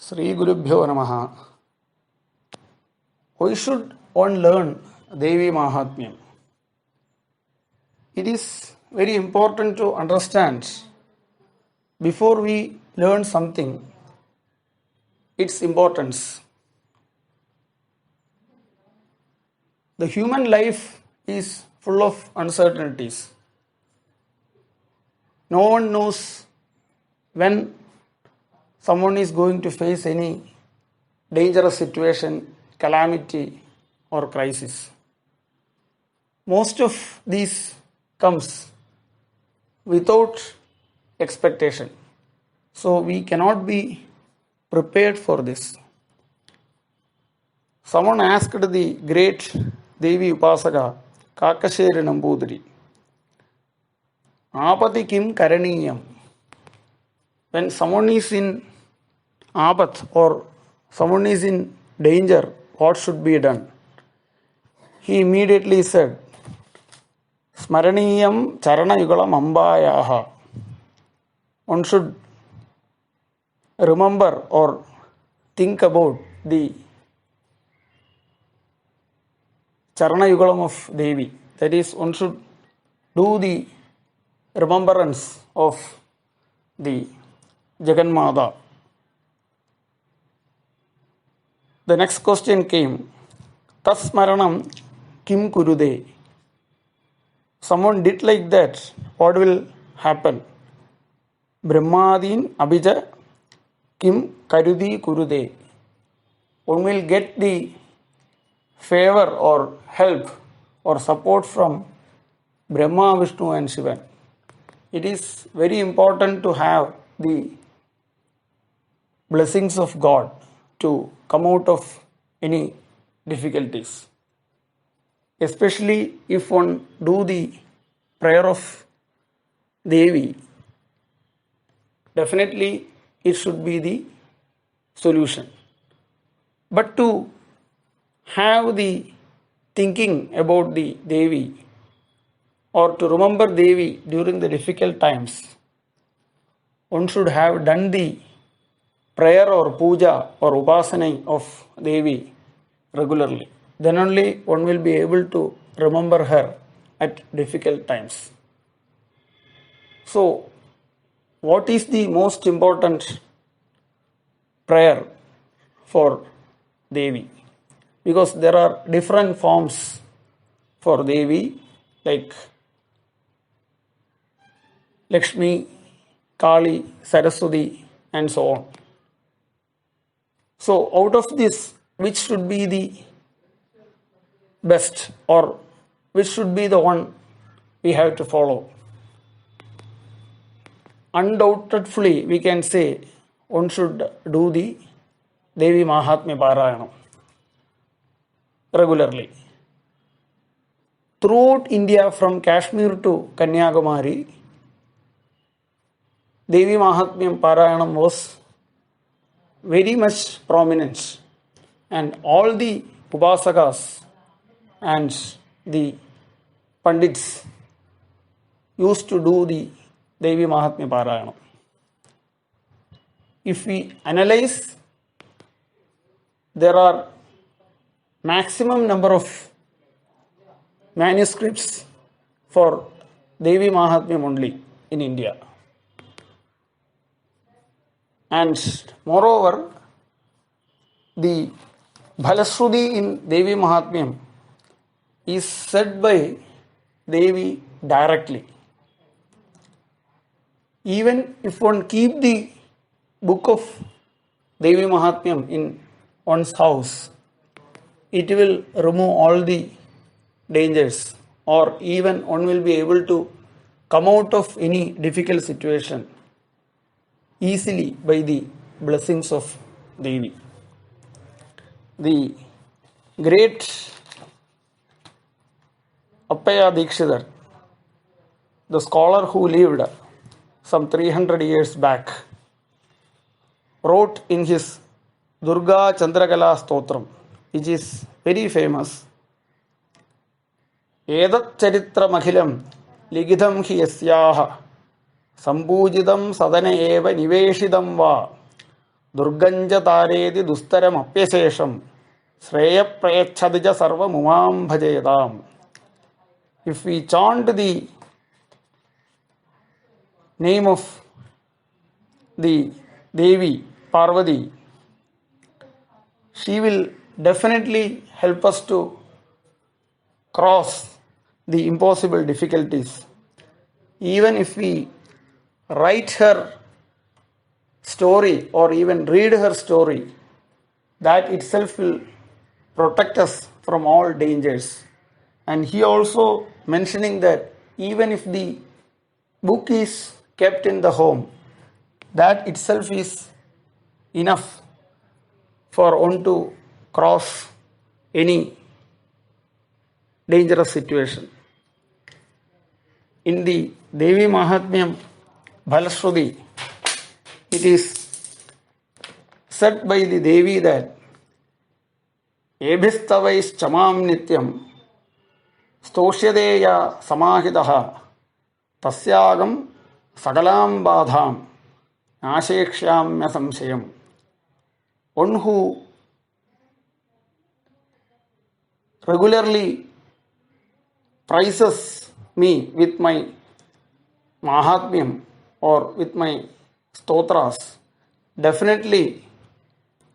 Sri Gurubhyo Namaha. Why should one learn Devi Mahatmyam? It is very important to understand before we learn something its importance. The human life is full of uncertainties. No one knows when someone is going to face any dangerous situation, calamity, or crisis. Most of these comes without expectation. So we cannot be prepared for this. Someone asked the great Devi Upasaka, Kakasheri Nambudiri, Apati Kim Karaniyam. When someone is in apat or someone is in danger, what should be done? He immediately said, Smaraniyam Charana Yugalam Ambayaha. One should remember or think about the Charana Yugalam of Devi. That is, one should do the remembrance of the Jagannatha. The next question came, Tasmaranam Kim Kurude. Someone did like that, what will happen? Brahmadin Abhija Kim Karudi Kurude. One will get the favor or help or support from Brahma, Vishnu and Shiva. It is very important to have the blessings of God to come out of any difficulties. Especially if one do the prayer of Devi, definitely it should be the solution. But to have the thinking about the Devi or to remember Devi during the difficult times, one should have done the prayer or puja or upasana of Devi regularly. Then only one will be able to remember her at difficult times. So, what is the most important prayer for Devi? Because there are different forms for Devi, like Lakshmi, Kali, Saraswati, and so on. So, out of this, which should be the best or which should be the one we have to follow? Undoubtedly, we can say one should do the Devi Mahatmya Parayanam regularly. Throughout India, from Kashmir to Kanyakumari, Devi Mahatmya Parayanam was very much prominent, and all the Upasakas and the Pandits used to do the Devi Mahatmya Parayanam. If we analyze, there are maximum number of manuscripts for Devi Mahatmya only in India. And moreover, the Bhalasruti in Devi Mahatmyam is said by Devi directly. Even if one keep the book of Devi Mahatmyam in one's house, it will remove all the dangers, or even one will be able to come out of any difficult situation easily by the blessings of Devi. The great Appaya Dikshitar, the scholar who lived some 300 years back, wrote in his Durga Chandrakala Stotram, which is very famous, Edat Charitra Mahilam Ligidam Hi Yasyaha Sambujidam Sadana Eva Niveshidam Va दुर्गञ्च तारेति दुस्तरमप्यशेषं श्रेयप्रयच्छति च सर्वमुमां भजेताम्. If we chant the name of the Devi Parvati, she will definitely help us to cross the impossible difficulties. Even if we write her story or even read her story, that itself will protect us from all dangers. And he also mentioning that even if the book is kept in the home, that itself is enough for one to cross any dangerous situation. In the Devi Mahatmyam Balashruti, it is said by the Devi that Ebhistavais chamam nityam stosyadeya samahitaha tasyagam sagalam badham nashekshyamya samshayam. One who regularly praises me with my Mahatmyam or with my stotras, definitely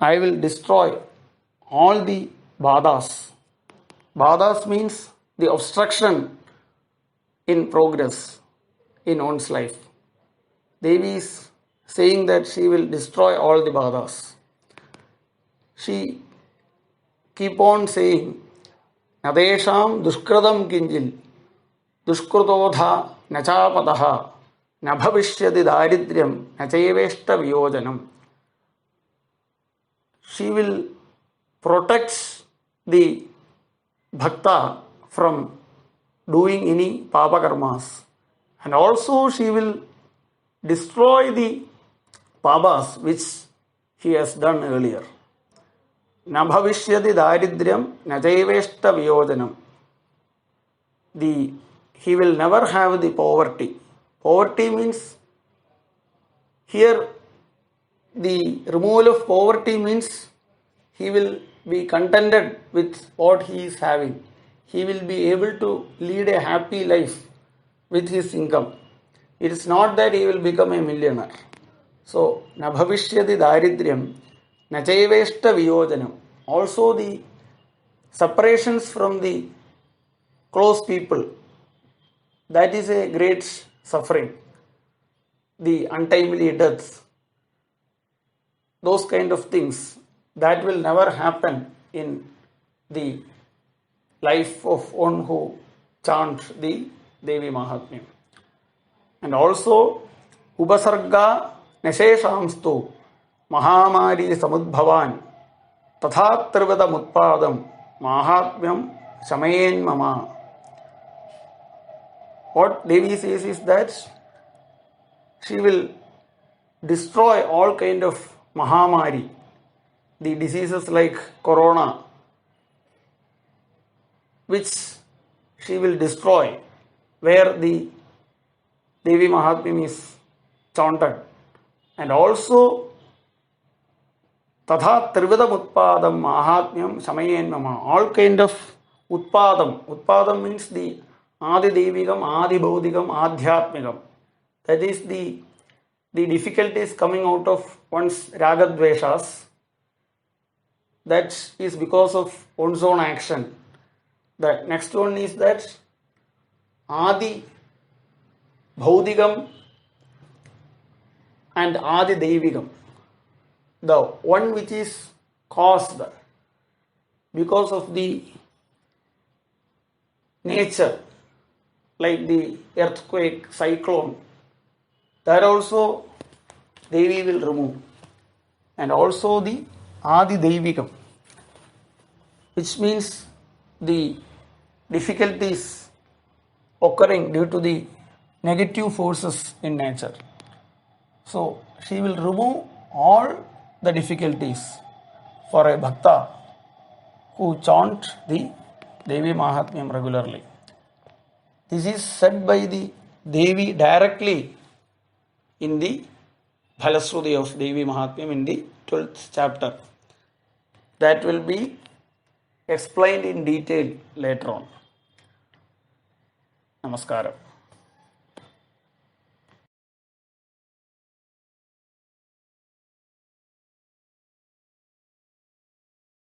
I will destroy all the badhas. Badhas means the obstruction in progress in one's life. Devi is saying that she will destroy all the badhas. She keep on saying, Nadesham dushkradam kinjil dushkrutodha nachapadaha nabhavishyati daridryam nachayeveshta viyojanam. She will protect the bhakta from doing any papa karmas, and also she will destroy the papas which he has done earlier. Nabhavishyati daridryam nachayeveshta viyojanam. He will never have the poverty. Poverty means, here the removal of poverty means he will be contented with what he is having. He will be able to lead a happy life with his income. It is not that he will become a millionaire. So, nabhavishyati daridryam nachayeveshta viyojanam. Also the separations from the close people, that is a great suffering. The untimely deaths, those kind of things, that will never happen in the life of one who chants the Devi Mahatmyam. And also, Upasarga Nesheshamstu Mahamari Samudbhavan Tathatrivada Mutpadam Mahatmyam Shamayen Mama. What Devi says is that she will destroy all kind of Mahamari, the diseases like corona, which she will destroy where the Devi Mahatmyam is chanted. And also Tatha Trivada Utpadam Mahatmyam Shamayen Mama. All kind of Utpadam. Utpadam means the Adi Devigam, Adi Bodhigam, Adhyatmigam. That is the difficulties coming out of one's ragadveshas. That is because of one's own action. The next one is that Adi Bodhigam and Adi Devigam. The one which is caused because of the nature, like the earthquake, cyclone, that also Devi will remove. And also the Adi Devigam, which means the difficulties occurring due to the negative forces in nature. So she will remove all the difficulties for a bhakta who chant the Devi Mahatmyam regularly. This is said by the Devi directly in the Phalasruti of Devi Mahatmyam in the 12th chapter. That will be explained in detail later on. Namaskaram.